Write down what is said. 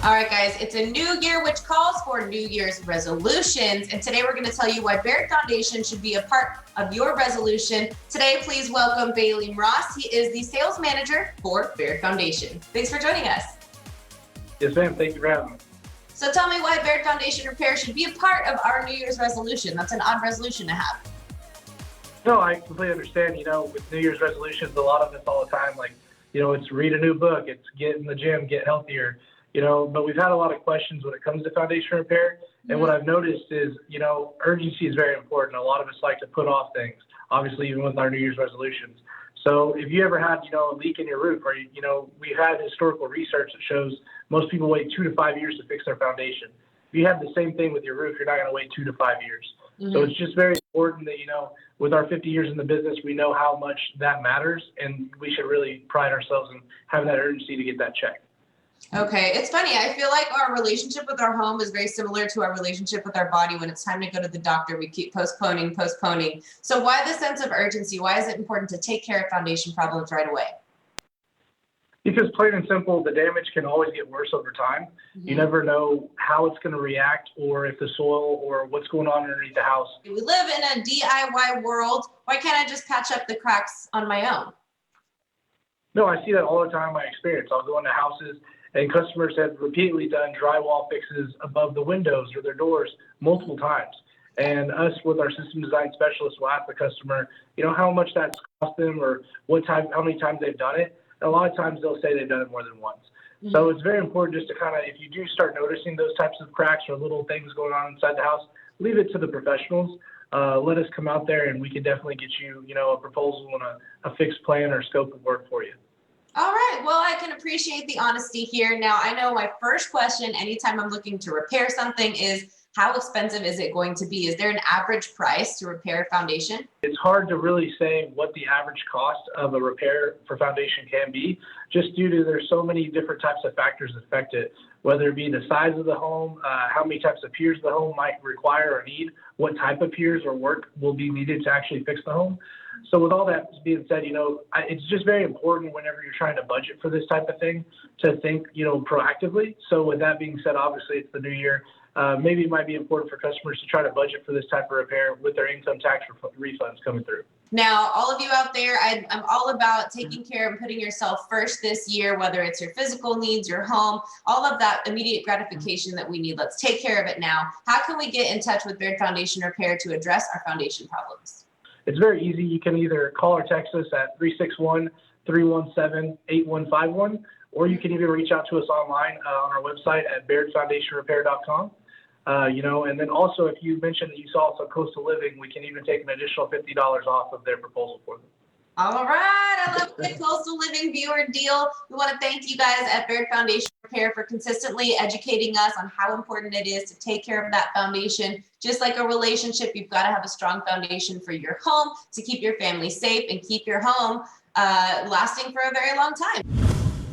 All right, guys, it's a new year, which calls for New Year's resolutions. And today we're going to tell you why Barrett Foundation should be a part of your resolution. Today, please welcome Bailey Ross. He is the sales manager for Barrett Foundation. Thanks for joining us. Yes, ma'am. Thank you for having me. So tell me why Barrett Foundation Repair should be a part of our New Year's resolution. That's an odd resolution to have. No, I completely understand. With New Year's resolutions, a lot of us all the time, it's read a new book, it's get in the gym, get healthier, but we've had a lot of questions when it comes to foundation repair. And what I've noticed is, urgency is very important. A lot of us like to put off things, obviously, even with our New Year's resolutions. So if you ever had, a leak in your roof, or, we've had historical research that shows most people wait 2 to 5 years to fix their foundation. If you have the same thing with your roof, you're not going to wait 2 to 5 years. So it's just very important that, with our 50 years in the business, we know how much that matters, and we should really pride ourselves in having that urgency to get that checked. Okay. It's funny. I feel like our relationship with our home is very similar to our relationship with our body. When it's time to go to the doctor, we keep postponing. So why the sense of urgency? Why is it important to take care of foundation problems right away? Because plain and simple, the damage can always get worse over time. You never know how it's going to react, or if the soil or what's going on underneath the house. We live in a DIY world. Why can't I just patch up the cracks on my own? No, I see that all the time in my experience. I'll go into houses and customers have repeatedly done drywall fixes above the windows or their doors multiple times. And us, with our system design specialist, will ask the customer, how much that's cost them, or how many times they've done it. And a lot of times they'll say they've done it more than once. So it's very important just to if you do start noticing those types of cracks or little things going on inside the house, leave it to the professionals. Let us come out there and we can definitely get you, a proposal and a fixed plan or scope of work for you. All right. Well, I can appreciate the honesty here. Now, I know my first question anytime I'm looking to repair something is, how expensive is it going to be? Is there an average price to repair a foundation? It's hard to really say what the average cost of a repair for foundation can be, just due to there's so many different types of factors that affect it, whether it be the size of the home, how many types of piers the home might require or need, what type of piers or work will be needed to actually fix the home. So with all that being said, it's just very important whenever you're trying to budget for this type of thing to think, proactively. So with that being said, obviously it's the new year. Maybe it might be important for customers to try to budget for this type of repair with their income tax refunds coming through. Now, all of you out there, I'm all about taking care and putting yourself first this year, whether it's your physical needs, your home, all of that immediate gratification that we need. Let's take care of it now. How can we get in touch with Barrett Foundation Repair to address our foundation problems? It's very easy. You can either call or text us at 361-317-8151, or you can even reach out to us online on our website at barrettfoundationrepair.com. And then also, if you mentioned that you saw us on Coastal Living, we can even take an additional $50 off of their proposal for them. All right. I love the Coastal Living viewer deal. We want to thank you guys at Barrett Foundation Repair for consistently educating us on how important it is to take care of that foundation. Just like a relationship, you've got to have a strong foundation for your home to keep your family safe and keep your home lasting for a very long time.